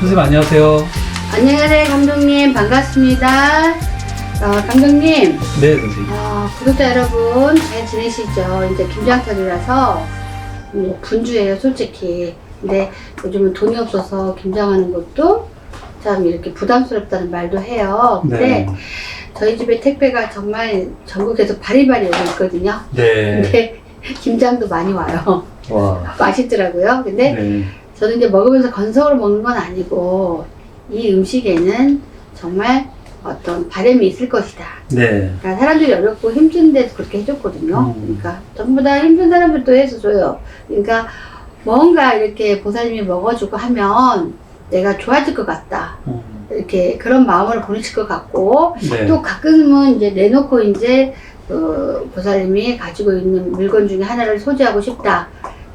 선생님 안녕하세요. 안녕하세요, 감독님. 반갑습니다. 감독님. 네, 선생님. 구독자 여러분, 잘 지내시죠? 이제 김장철이라서 분주해요, 솔직히. 근데 요즘은 돈이 없어서 김장하는 것도 참 이렇게 부담스럽다는 말도 해요. 근데 네. 저희 집에 택배가 정말 전국에서 바리바리 오고 있거든요. 네. 근데 김장도 많이 와요. 와. 맛있더라고요. 근데 네. 저는 이제 먹으면서 건성으로 먹는 건 아니고 이 음식에는 정말 어떤 바람이 있을 것이다. 네. 그러니까 사람들이 어렵고 힘든데도 그렇게 해줬거든요. 그러니까 전부 다 힘든 사람들도 해서 줘요. 그러니까 뭔가 이렇게 보살님이 먹어주고 하면 내가 좋아질 것 같다. 이렇게 그런 마음을 보내실 것 같고 네. 또 가끔은 이제 내놓고 이제 보살님이 가지고 있는 물건 중에 하나를 소지하고 싶다.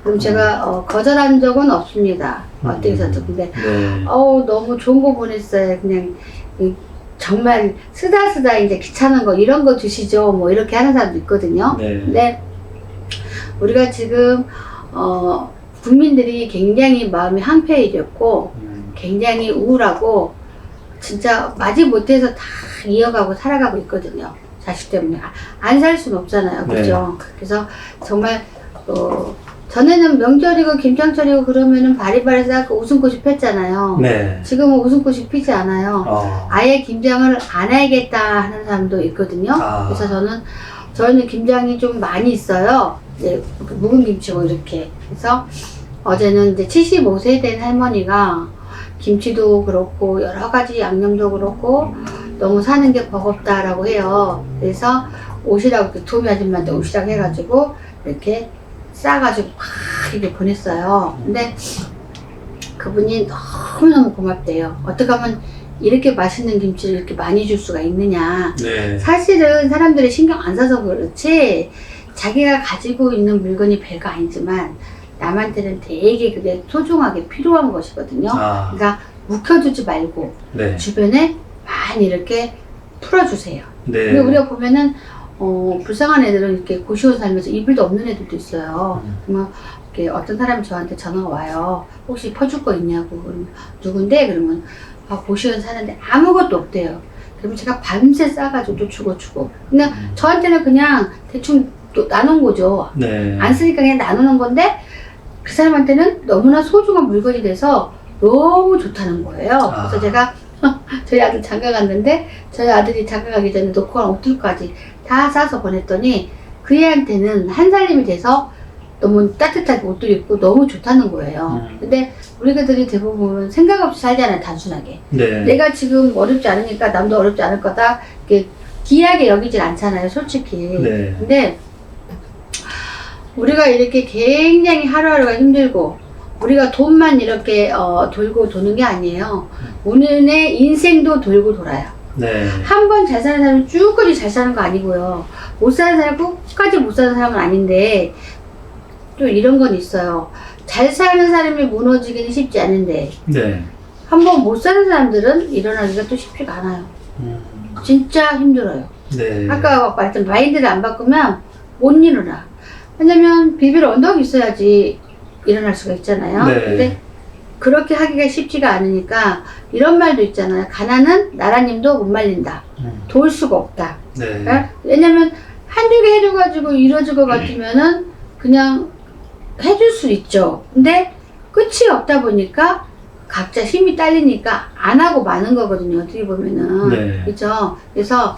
그럼 제가 거절한 적은 없습니다. 어떻게 해서도. 근데 네. 너무 좋은 거 보냈어요. 그냥 정말 쓰다 이제 귀찮은 거 이런 거 드시죠. 뭐 이렇게 하는 사람도 있거든요. 네. 근데 우리가 지금 국민들이 굉장히 마음이 한패해졌고 굉장히 우울하고 진짜 마지 못해서 다 이어가고 살아가고 있거든요. 자식 때문에 안 살 수는 없잖아요. 그죠? 네. 그래서 정말 전에는 명절이고 김장철이고 그러면은 바리바리 싸고 웃음꽃이 폈잖아요. 네. 지금은 웃음꽃이 피지 않아요. 아예 김장을 안 해야겠다 하는 사람도 있거든요. 그래서 저희는 김장이 좀 많이 있어요. 이제 묵은 김치고 이렇게. 그래서 어제는 이제 75세 된 할머니가 김치도 그렇고 여러 가지 양념도 그렇고 너무 사는 게 버겁다라고 해요. 그래서 오시라고 도미 아줌마한테 오시라고 해가지고 이렇게 싸가지고 막 이렇게 보냈어요. 근데 그분이 너무너무 고맙대요. 어떻게 하면 이렇게 맛있는 김치를 이렇게 많이 줄 수가 있느냐. 네. 사실은 사람들이 신경 안 써서 그렇지 자기가 가지고 있는 물건이 별거 아니지만 남한테는 되게 그게 소중하게 필요한 것이거든요. 그러니까 묵혀두지 말고 네. 주변에 많이 이렇게 풀어주세요. 네. 근데 우리가 보면은 불쌍한 애들은 이렇게 고시원 살면서 이불도 없는 애들도 있어요. 그러면 이렇게 어떤 사람이 저한테 전화가 와요. 혹시 퍼줄 거 있냐고. 그러면 누군데? 그러면 고시원 사는데 아무것도 없대요. 그러면 제가 밤새 싸가지고 또 주고. 그냥 저한테는 그냥 대충 또 나눈 거죠. 네. 안 쓰니까 그냥 나누는 건데 그 사람한테는 너무나 소중한 물건이 돼서 너무 좋다는 거예요. 그래서 제가 저희 아들 장가 갔는데 저희 아들이 장가 가기 전에 놓고 간 옷들까지 다 싸서 보냈더니 그 애한테는 한 살림이 돼서 너무 따뜻하게 옷들 입고 너무 좋다는 거예요. 근데 우리들이 대부분 생각 없이 살잖아요, 단순하게. 네. 내가 지금 어렵지 않으니까 남도 어렵지 않을 거다. 이렇게 귀하게 여기질 않잖아요, 솔직히. 네. 근데 우리가 이렇게 굉장히 하루하루가 힘들고 우리가 돈만 이렇게 돌고 도는 게 아니에요. 우리의 인생도 돌고 돌아요. 네. 한 번 잘 사는 사람은 쭉까지 잘 사는 거 아니고요. 못 사는 사람 끝까지 못 사는 사람은 아닌데 또 이런 건 있어요. 잘 사는 사람이 무너지기는 쉽지 않은데 네. 한 번 못 사는 사람들은 일어나기가 또 쉽지가 않아요. 진짜 힘들어요. 네. 아까 말했던 마인드를 안 바꾸면 못 일어나. 왜냐면 비빌 언덕이 있어야지 일어날 수가 있잖아요. 네. 근데 그렇게 하기가 쉽지가 않으니까 이런 말도 있잖아요. 가난은 나라님도 못 말린다. 도울 수가 없다. 네. 그러니까 왜냐면 한두 개 해줘가지고 이루어질 것 같으면은 그냥 해줄 수 있죠. 근데 끝이 없다 보니까 각자 힘이 딸리니까 안 하고 마는 거거든요. 어떻게 보면은. 네. 그죠? 그래서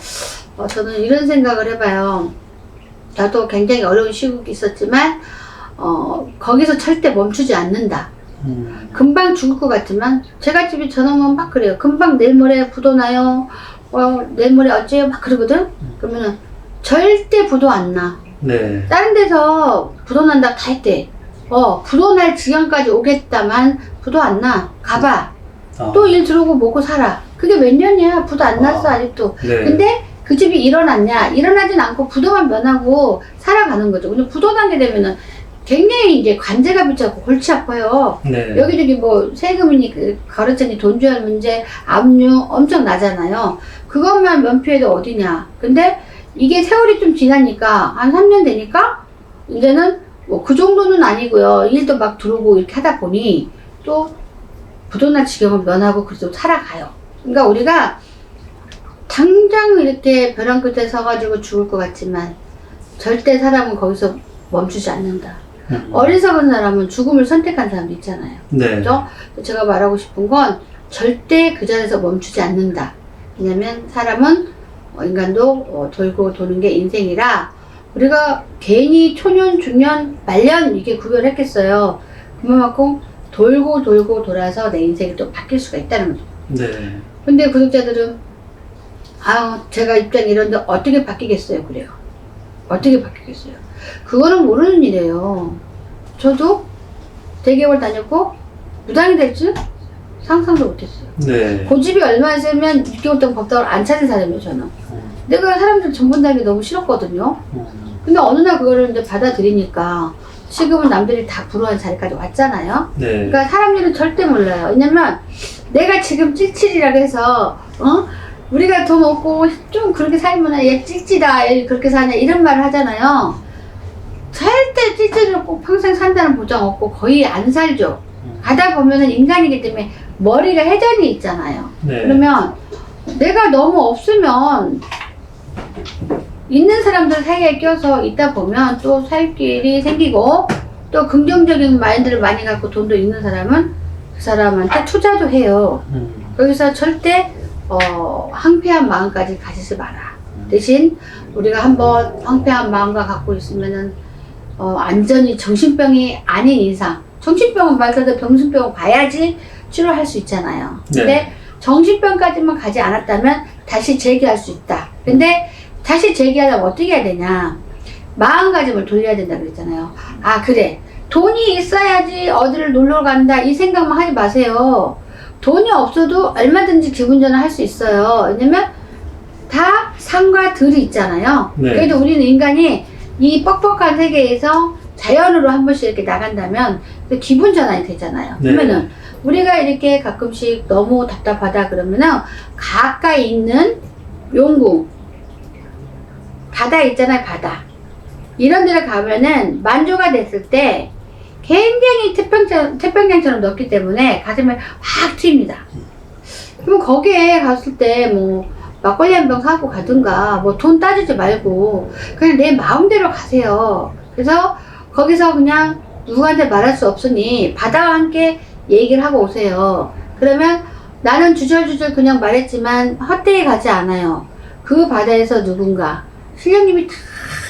저는 이런 생각을 해봐요. 저도 굉장히 어려운 시국이 있었지만 거기서 절대 멈추지 않는다. 금방 죽을 것 같지만 제가 집이 저놈은 막 그래요. 금방 내일 모레 부도 나요. 내일 모레 어째요? 막 그러거든. 그러면은 절대 부도 안 나. 네. 다른 데서 부도 난다고 다 했대. 부도 날 지경까지 오겠다만 부도 안 나. 가봐. 또 일 들어오고 먹고 살아. 그게 몇 년이야. 부도 안 났어 아직도. 네. 근데 그 집이 일어났냐? 일어나진 않고 부도만 면하고 살아가는 거죠. 근데 부도 나게 되면은 굉장히 이제 관제가 붙잡고 골치 아파요. 네. 여기저기 뭐 세금이니 거래처니 돈 줘야 할 문제, 압류 엄청 나잖아요. 그것만 면피해도 어디냐. 근데 이게 세월이 좀 지나니까 한 3년 되니까 이제는 뭐 그 정도는 아니고요. 일도 막 들어오고 이렇게 하다 보니 또 부도날 지경을 면하고 그래도 살아가요. 그러니까 우리가 당장 이렇게 벼랑 끝에 서가지고 죽을 것 같지만 절대 사람은 거기서 멈추지 않는다. 어리석은 사람은 죽음을 선택한 사람도 있잖아요. 네. 그죠? 제가 말하고 싶은 건 절대 그 자리에서 멈추지 않는다. 왜냐면 사람은 인간도 돌고 도는 게 인생이라 우리가 괜히 초년, 중년, 말년 이게 구별했겠어요. 그만큼 돌고 돌고 돌아서 내 인생이 또 바뀔 수가 있다는 거죠. 네. 근데 구독자들은 제가 입장이 이런데 어떻게 바뀌겠어요? 그래요. 어떻게 바뀌겠어요? 그거는 모르는 일이에요. 저도 대기업을 다녔고 무당이 될 줄 상상도 못했어요. 네. 고집이 얼마나 세면 6개월 동안 법당을 안 찾은 사람이에요, 저는. 내가 사람들 전본다는 게 너무 싫었거든요. 근데 어느 날 그거를 이제 받아들이니까 지금은 남들이 다 부러워하는 자리까지 왔잖아요. 네. 그러니까 사람들은 절대 몰라요. 왜냐면 내가 지금 찌질이라고 해서 우리가 돈 없고 좀 그렇게 살면 얘 찌찌다, 얘 그렇게 사냐 이런 말을 하잖아요. 절대 찌질로 꼭 평생 산다는 보장 없고 거의 안 살죠. 가다 보면은 인간이기 때문에 머리가 회전이 있잖아요. 네. 그러면 내가 너무 없으면 있는 사람들 사이에 껴서 있다 보면 또 살 길이 생기고 또 긍정적인 마인드를 많이 갖고 돈도 있는 사람은 그 사람한테 투자도 해요. 여기서 절대 황폐한 마음까지 가지지 마라. 대신 우리가 한번 황폐한 마음과 갖고 있으면은 안전히 정신병이 아닌 이상, 정신병은 말 그대로 병신병을 봐야지 치료할 수 있잖아요. 근데 네. 정신병까지만 가지 않았다면 다시 재기할 수 있다. 근데 다시 재기하려면 어떻게 해야 되냐? 마음가짐을 돌려야 된다 그랬잖아요. 아, 그래. 돈이 있어야지 어디를 놀러 간다 이 생각만 하지 마세요. 돈이 없어도 얼마든지 기분 전환할 수 있어요. 왜냐면 다 상과 들이 있잖아요. 네. 그래도 우리는 인간이 이 뻑뻑한 세계에서 자연으로 한 번씩 이렇게 나간다면 기분 전환이 되잖아요. 네. 그러면은 우리가 이렇게 가끔씩 너무 답답하다 그러면은 가까이 있는 용궁, 바다 있잖아요, 바다. 이런 데를 가면은 만조가 됐을 때 굉장히 태평양처럼 넓기 때문에 가슴에 확 트입니다. 그럼 거기에 갔을 때 뭐 막걸리 한 병 사고 가든가 뭐 돈 따지지 말고 그냥 내 마음대로 가세요. 그래서 거기서 그냥 누구한테 말할 수 없으니 바다와 함께 얘기를 하고 오세요. 그러면 나는 주절주절 그냥 말했지만 헛되이 가지 않아요. 그 바다에서 누군가 신령님이 다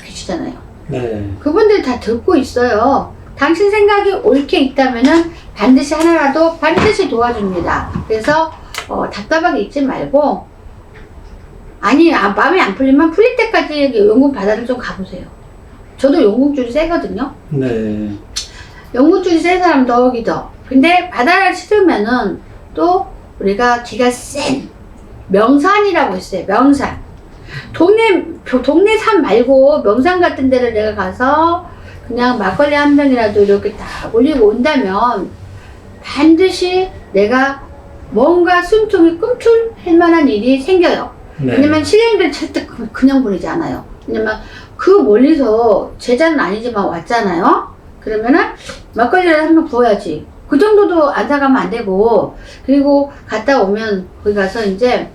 계시잖아요. 네. 그분들이 다 듣고 있어요. 당신 생각이 옳게 있다면은 반드시 하나라도 반드시 도와줍니다. 그래서 답답하게 있지 말고 마음이 안 풀리면 풀릴 때까지 용궁 바다를 좀 가보세요. 저도 용궁줄이 세거든요. 네. 용궁줄이 센 사람 더욱이더. 근데 바다를 싫으면은 또 우리가 기가 센 명산이라고 있어요. 명산. 동네 산 말고 명산 같은 데를 내가 가서 그냥 막걸리 한 병이라도 이렇게 딱 올리고 온다면 반드시 내가 뭔가 숨통이 꿈틀할 만한 일이 생겨요. 네. 왜냐면 신령들 절대 그냥 보내지 않아요. 왜냐면 그 멀리서 제자는 아니지만 왔잖아요. 그러면은 막걸리를 한 병 부어야지. 그 정도도 안 사가면 안 되고, 그리고 갔다 오면 거기 가서 이제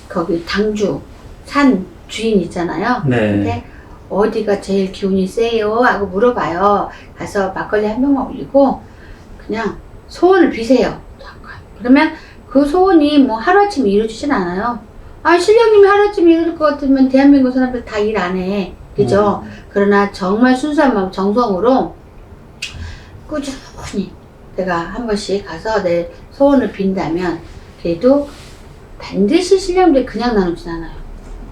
거기 당주 산 주인 있잖아요. 네. 근데 어디가 제일 기운이 세요? 하고 물어봐요. 가서 막걸리 한 병만 올리고 그냥 소원을 비세요. 그러면 그 소원이 뭐 하루아침에 이루어지진 않아요. 신령님이 하루아침에 이룰 것 같으면 대한민국 사람들 다 일 안 해. 그죠? 그러나 정말 순수한 마음, 정성으로 꾸준히 내가 한 번씩 가서 내 소원을 빈다면 그래도 반드시 신령들이 그냥 나누진 않아요.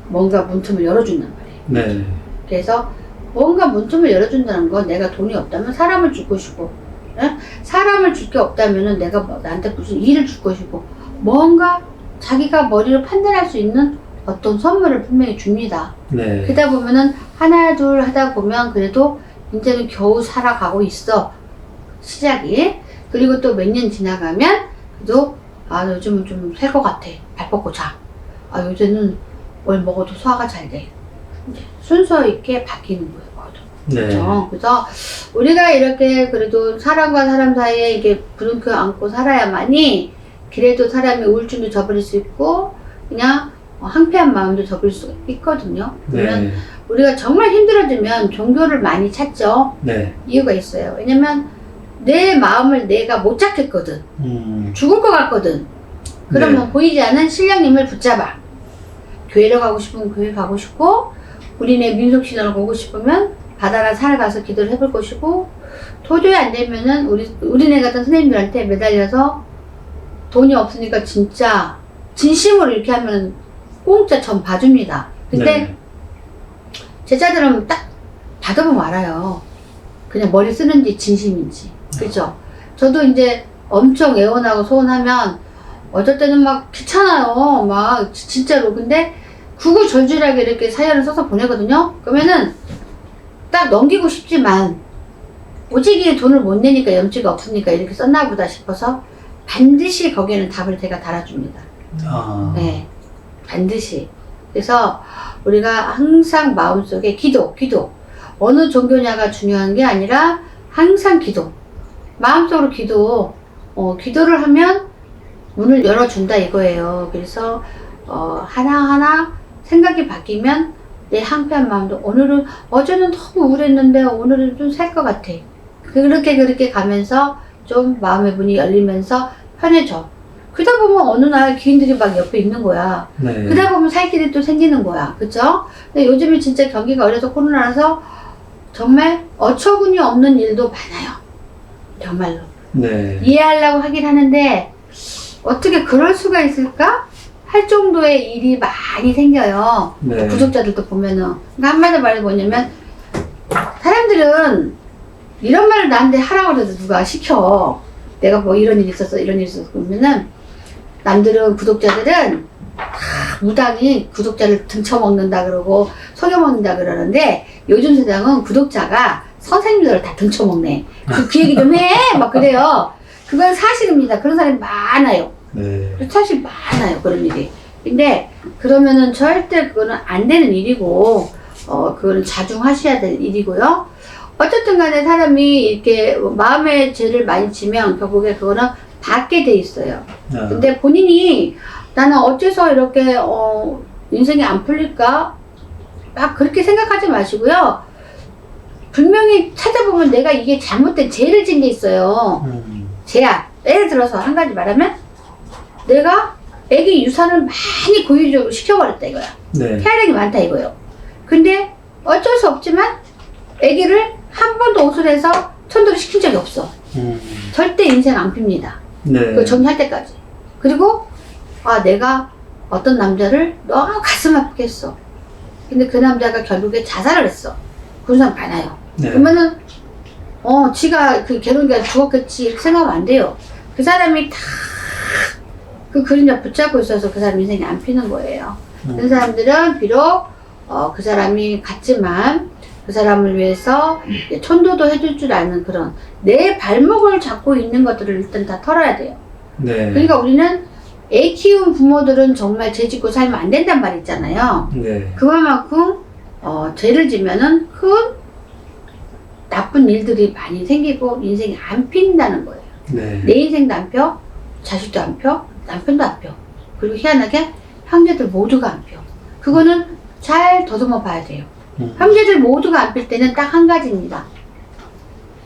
뭔가 문틈을 열어준단 말이에요. 네. 그래서 뭔가 문틈을 열어준다는 건 내가 돈이 없다면 사람을 줄 것이고, 사람을 줄 게 없다면 내가 나한테 무슨 일을 줄 것이고, 뭔가 자기가 머리로 판단할 수 있는 어떤 선물을 분명히 줍니다. 네. 그러다 보면은 하나 둘 하다 보면 그래도 이제는 겨우 살아가고 있어. 시작이. 그리고 또 몇 년 지나가면 그래도 요즘은 좀 살 것 같아. 발 뻗고 자. 요새는 뭘 먹어도 소화가 잘 돼. 이제 순서 있게 바뀌는 거예요. 네. 그렇죠? 그래서 우리가 이렇게 그래도 사람과 사람 사이에 이게 부둥켜 안고 살아야만이 그래도 사람이 우울증도 접을 수 있고 그냥 한패한 마음도 접을 수 있거든요. 그러면 네. 우리가 정말 힘들어지면 종교를 많이 찾죠. 네. 이유가 있어요. 왜냐면 내 마음을 내가 못 찾겠거든. 죽을 것 같거든. 그러면 네. 보이지 않는 신령님을 붙잡아. 교회를 가고 싶으면 교회 가고 싶고, 우리네 민속신앙을 보고 싶으면 바다나 산에 가서 기도를 해볼 것이고, 도저히 안 되면은 우리네 같은 선생님들한테 매달려서 돈이 없으니까 진짜 진심으로 이렇게 하면 공짜 전 봐줍니다. 근데 네. 제자들은 딱 받아보면 알아요. 그냥 머리 쓰는지 진심인지. 그죠? 저도 이제 엄청 애원하고 소원하면 어쩔 때는 막 귀찮아요. 막 진짜로. 근데 구구절절하게 이렇게 사연을 써서 보내거든요. 그러면은 딱 넘기고 싶지만 오지기에 돈을 못 내니까 염치가 없으니까 이렇게 썼나 보다 싶어서 반드시 거기에는 답을 제가 달아줍니다. 네. 반드시. 그래서 우리가 항상 마음속에 기도. 어느 종교냐가 중요한 게 아니라 항상 기도. 마음속으로 기도를 하면 문을 열어준다 이거예요. 그래서 하나하나 생각이 바뀌면 내 한패한 마음도 오늘은 어제는 너무 우울했는데 오늘은 좀 살 것 같아. 그렇게 가면서 좀 마음의 문이 열리면서 편해져. 그러다 보면 어느 날 기인들이 막 옆에 있는 거야. 네. 그러다 보면 살 길이 또 생기는 거야. 그쵸? 근데 요즘에 진짜 경기가 어려서 코로나라서 정말 어처구니 없는 일도 많아요. 정말로. 네. 이해하려고 하긴 하는데 어떻게 그럴 수가 있을까? 할 정도의 일이 많이 생겨요. 네. 구독자들도 보면은. 그러니까 한마디 말해 뭐냐면 사람들은 이런 말을 나한테 하라고 해도 누가 시켜. 내가 뭐 이런 일이 있었어 그러면은 남들은 구독자들은 다 무당이 구독자를 등쳐먹는다 그러고 속여먹는다 그러는데 요즘 세상은 구독자가 선생님들을 다 등쳐먹네. 그 얘기 좀 해! 막 그래요. 그건 사실입니다. 그런 사람이 많아요. 네. 사실 많아요. 그런 일이. 근데 그러면은 절대 그거는 안 되는 일이고 그거는 자중하셔야 될 일이고요. 어쨌든 간에 사람이 이렇게 마음의 죄를 많이 지면 결국에 그거는 받게 돼 있어요. 근데 본인이 나는 어째서 이렇게 인생이 안 풀릴까? 막 그렇게 생각하지 마시고요. 분명히 찾아보면 내가 이게 잘못된 죄를 진 게 있어요. 죄야. 예를 들어서 한 가지 말하면 내가 애기 유산을 많이 고의적으로 시켜버렸다 이거야. 네. 폐활량이 많다 이거예요. 근데 어쩔 수 없지만 애기를 한 번도 오술해서 천도를 시킨 적이 없어. 절대 인생 안 핍니다. 네. 그거 정리할 때까지. 그리고 내가 어떤 남자를 너무 가슴 아프게 했어. 근데 그 남자가 결국에 자살을 했어. 그런 사람 많아요. 네. 그러면은 지가 그 결혼기가 죽었겠지 이렇게 생각하면 안 돼요. 그 사람이 다 그 그림자 붙잡고 있어서 그 사람 인생이 안 피는 거예요. 그런 사람들은 비록 그 사람이 갔지만 그 사람을 위해서 천도도 해줄 줄 아는 그런 내 발목을 잡고 있는 것들을 일단 다 털어야 돼요. 네. 그러니까 우리는 애 키운 부모들은 정말 죄 짓고 살면 안 된단 말 있잖아요. 네. 그만큼 죄를 지면은 큰 나쁜 일들이 많이 생기고 인생이 안 핀다는 거예요. 네. 내 인생도 안 펴, 자식도 안 펴, 남편도 안 펴. 그리고 희한하게 형제들 모두가 안 펴. 그거는 잘 더듬어 봐야 돼요. 형제들 모두가 안 필 때는 딱 한 가지입니다.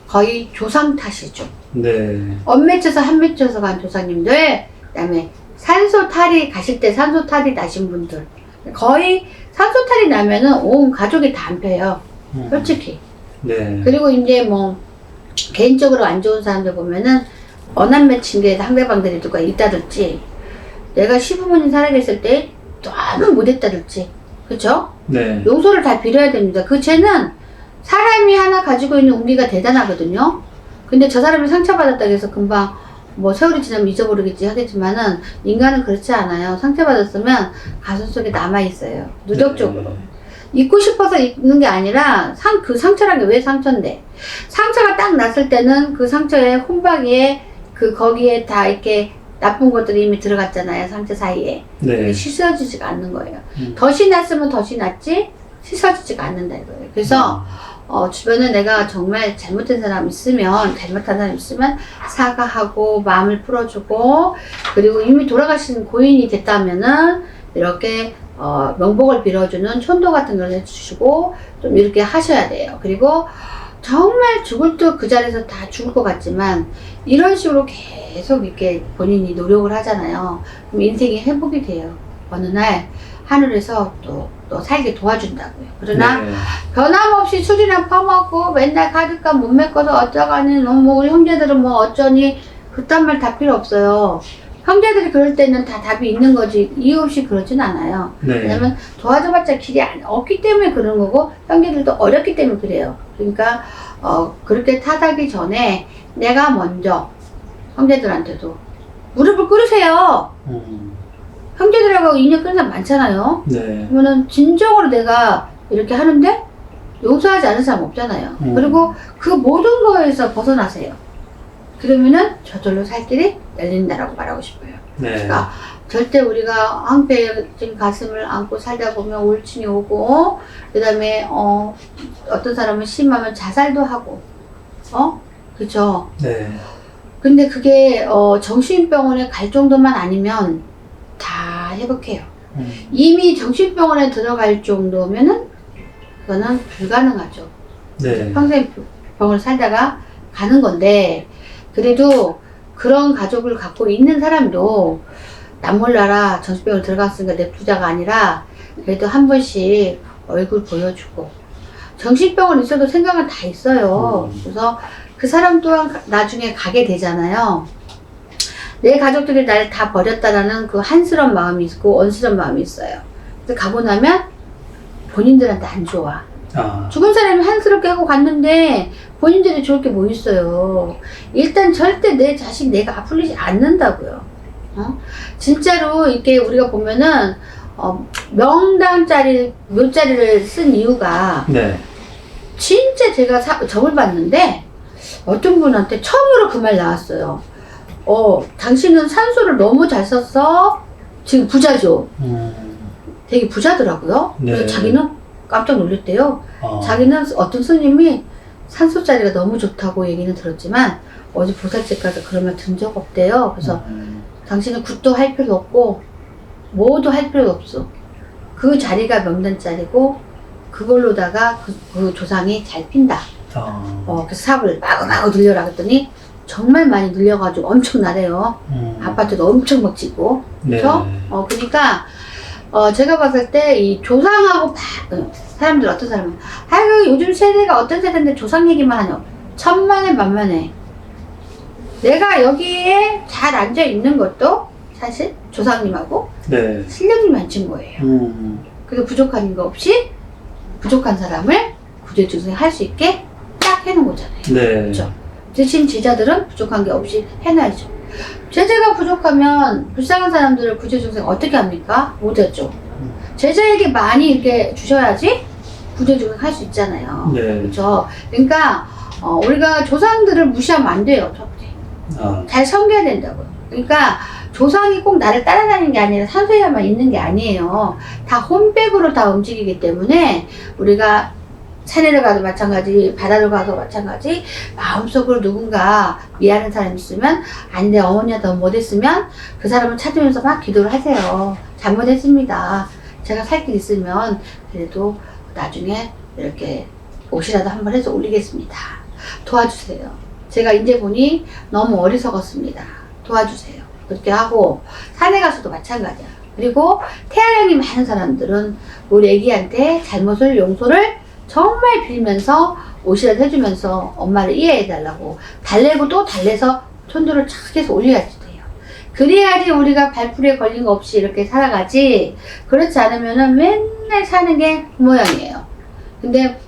거의 조상 탓이죠. 네. 엄맺혀서 한 맺혀서 간 조상님들, 그다음에 산소탈이 가실 때 산소탈이 나신 분들, 거의 산소탈이 나면은 온 가족이 다 안 펴요. 솔직히. 네. 그리고 이제 뭐 개인적으로 안 좋은 사람들 보면은 언한 맺힌 게 상대방들이 누가 있다든지, 내가 시부모님 살아계실 때 너무 못했다든지, 그쵸? 네. 용서를 다 빌어야 됩니다. 그 죄는 사람이 하나 가지고 있는 운기가 대단하거든요. 근데 저 사람이 상처받았다고 해서 금방 뭐 세월이 지나면 잊어버리겠지 하겠지만은 인간은 그렇지 않아요. 상처받았으면 가슴 속에 남아있어요. 누적적으로. 네. 잊고 싶어서 잊는 게 아니라 그 상처란 게 왜 상처인데, 상처가 딱 났을 때는 그 상처에 혼박이에 거기에 다 이렇게 나쁜 것들이 이미 들어갔잖아요. 상처 사이에. 네. 씻어지지가 않는 거예요. 덫이 났으면 덫이 났지 씻어지지가 않는다 이거예요. 그래서 주변에 내가 정말 잘못한 사람 있으면, 사과하고, 마음을 풀어주고, 그리고 이미 돌아가신 고인이 됐다면은, 이렇게, 명복을 빌어주는 천도 같은 걸 해주시고, 좀 이렇게 하셔야 돼요. 그리고, 정말 죽을 듯 그 자리에서 다 죽을 것 같지만, 이런 식으로 계속 이렇게 본인이 노력을 하잖아요. 그럼 인생이 회복이 돼요. 어느 날, 하늘에서 또 살게 도와준다고요. 그러나 네. 변함없이 술이나 퍼먹고 맨날 카드값 못 메꿔서 어쩌가니 뭐 우리 형제들은 뭐 어쩌니 그딴 말 다 필요 없어요. 형제들이 그럴 때는 다 답이 있는 거지 이유 없이 그러진 않아요. 네. 왜냐면 도와줘봤자 길이 없기 때문에 그런 거고 형제들도 어렵기 때문에 그래요. 그러니까 그렇게 타다기 전에 내가 먼저 형제들한테도 무릎을 꿇으세요. 형제들하고 인연 끊는 사람 많잖아요. 네. 그러면은 진정으로 내가 이렇게 하는데 용서하지 않은 사람 없잖아요. 그리고 그 모든 거에서 벗어나세요. 그러면은 저절로 살 길이 열린다라고 말하고 싶어요. 네. 그러니까 절대 우리가 황폐해진 가슴을 안고 살다 보면 우울증이 오고, 그 다음에 어떤 사람은 심하면 자살도 하고, 그죠? 네. 근데 그게 정신병원에 갈 정도만 아니면 다 회복해요. 이미 정신병원에 들어갈 정도면은 그거는 불가능하죠. 네. 평생 병을 살다가 가는 건데, 그래도 그런 가족을 갖고 있는 사람도 남 몰라라 정신병원 들어갔으니까 내 부자가 아니라 그래도 한 번씩 얼굴 보여주고, 정신병원 있어도 생각은 다 있어요. 그래서 그 사람 또한 나중에 가게 되잖아요. 내 가족들이 나를 다 버렸다라는 그 한스러운 마음이 있고 언스러운 마음이 있어요. 그래서 가고 나면 본인들한테 안 좋아. 죽은 사람이 한스럽게 하고 갔는데 본인들이 좋을 게 뭐 있어요. 일단 절대 내 자식 내가 아플리지 않는다고요. 진짜로 이렇게 우리가 보면은 명당짜리 묘자리를 쓴 이유가 네. 진짜 제가 점을 봤는데 어떤 분한테 처음으로 그 말 나왔어요. 당신은 산소를 너무 잘 써서 지금 부자죠. 되게 부자더라고요. 네. 그래서 자기는 깜짝 놀랐대요. 자기는 어떤 스님이 산소짜리가 너무 좋다고 얘기는 들었지만 어디 보살집 가서 그런 말 든 적 없대요. 그래서 당신은 굿도 할 필요 없고 뭐도 할 필요 없어. 그 자리가 명단짜리고 그걸로다가 그 조상이 잘 핀다. 그래서 삽을 마구마구 늘려라 그랬더니 정말 많이 늘려가지고 엄청 나래요. 아파트도 엄청 막 짓고. 그렇죠? 그러니까 제가 봤을 때 이 조상하고 사람들 어떤 사람은 아이고 요즘 세대가 어떤 세대인데 조상 얘기만 하냐. 천만에 만만해. 내가 여기에 잘 앉아 있는 것도 사실 조상님하고 네. 신령님이 앉힌 거예요. 그래서 부족한 거 없이 부족한 사람을 구제주생 할 수 있게 딱 해놓은 거잖아요. 네. 그렇죠? 대신 제자들은 부족한 게 없이 해놔야죠. 제자가 부족하면 불쌍한 사람들을 구제중생 어떻게 합니까? 못했죠. 제자에게 많이 이렇게 주셔야지 구제중생 할 수 있잖아요. 네. 그렇죠? 그러니까 우리가 조상들을 무시하면 안 돼요. 잘 섬겨야 된다고요. 그러니까 조상이 꼭 나를 따라다니는 게 아니라 산소에만 있는 게 아니에요. 다 홈백으로 다 움직이기 때문에 우리가 산에를 가도 마찬가지, 바다를 가도 마찬가지, 마음속으로 누군가 미안한 사람이 있으면, 아니, 내 어머니가 너무 못했으면, 그 사람을 찾으면서 막 기도를 하세요. 잘못했습니다. 제가 살 길 있으면, 그래도 나중에 이렇게 옷이라도 한번 해서 올리겠습니다. 도와주세요. 제가 이제 보니 너무 어리석었습니다. 도와주세요. 그렇게 하고, 산에 가서도 마찬가지야. 그리고 태아령이 많은 사람들은 우리 애기한테 잘못을 용서를 정말 빌면서 옷이라도 해주면서 엄마를 이해해달라고 달래고 또 달래서 천도를 착 해서 올려야지 돼요. 그래야지 우리가 발풀이에 걸린 거 없이 이렇게 살아가지. 그렇지 않으면은 맨날 사는 게 그 모양이에요. 근데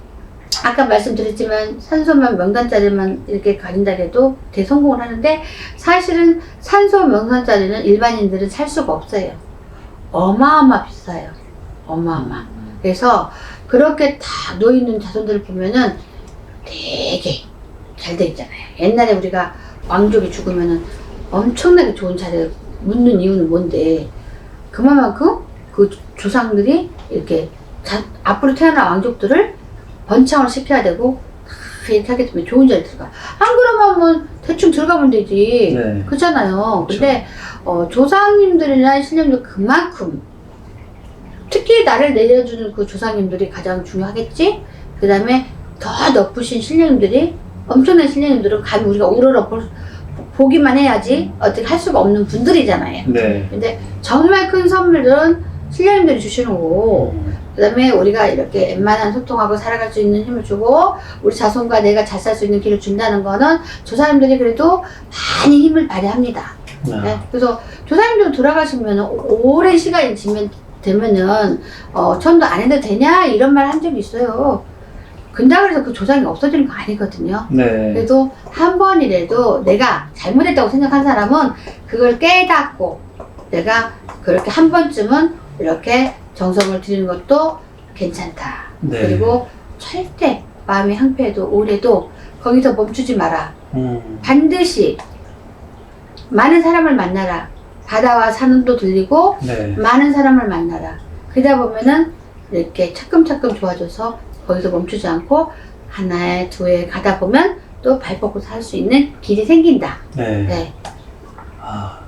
아까 말씀드렸지만 산소만 명단짜리만 이렇게 가린다 해도 대성공을 하는데 사실은 산소 명단짜리는 일반인들은 살 수가 없어요. 어마어마 비싸요. 어마어마. 그래서 그렇게 다 놓여있는 자손들을 보면은 되게 잘 돼 있잖아요. 옛날에 우리가 왕족이 죽으면은 엄청나게 좋은 자리를 묻는 이유는 뭔데, 그만큼 그 조상들이 이렇게 앞으로 태어난 왕족들을 번창을 시켜야 되고 이렇게 하게 되면 좋은 자리 들어가. 안 그러면 뭐 대충 들어가면 되지. 네. 그렇잖아요. 근데 조상님들이나 신령들 그만큼 특히 나를 내려주는 그 조상님들이 가장 중요하겠지. 그 다음에 더 높으신 신령님들이 엄청난 신령님들은 감히 우리가 우러러 보기만 해야지 어떻게 할 수가 없는 분들이잖아요. 네. 근데 정말 큰 선물들은 신령님들이 주시는 거고 그 다음에 우리가 이렇게 웬만한 소통하고 살아갈 수 있는 힘을 주고 우리 자손과 내가 잘 살 수 있는 길을 준다는 거는 조상님들이 그래도 많이 힘을 발휘합니다. 네. 그래서 조상님들 돌아가시면 오랜 시간이 되면은 전도 안 해도 되냐 이런 말 한 적이 있어요. 근다고 해서 그 조상이 없어지는 거 아니거든요. 네. 그래도 한 번이라도 내가 잘못했다고 생각한 사람은 그걸 깨닫고 내가 그렇게 한 번쯤은 이렇게 정성을 들이는 것도 괜찮다. 네. 그리고 절대 마음이 항폐해도 우울해도 거기서 멈추지 마라. 반드시 많은 사람을 만나라. 바다와 산도 들리고 네. 많은 사람을 만나라. 그러다 보면은 이렇게 차츰차츰 좋아져서 거기서 멈추지 않고 하나에 두에 가다 보면 또 발 뻗고 살 수 있는 길이 생긴다. 네. 네.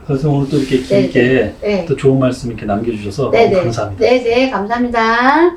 그래서 오늘 또 이렇게 길게 네. 또 좋은 말씀 이렇게 남겨주셔서 네네. 너무 감사합니다. 네네, 감사합니다.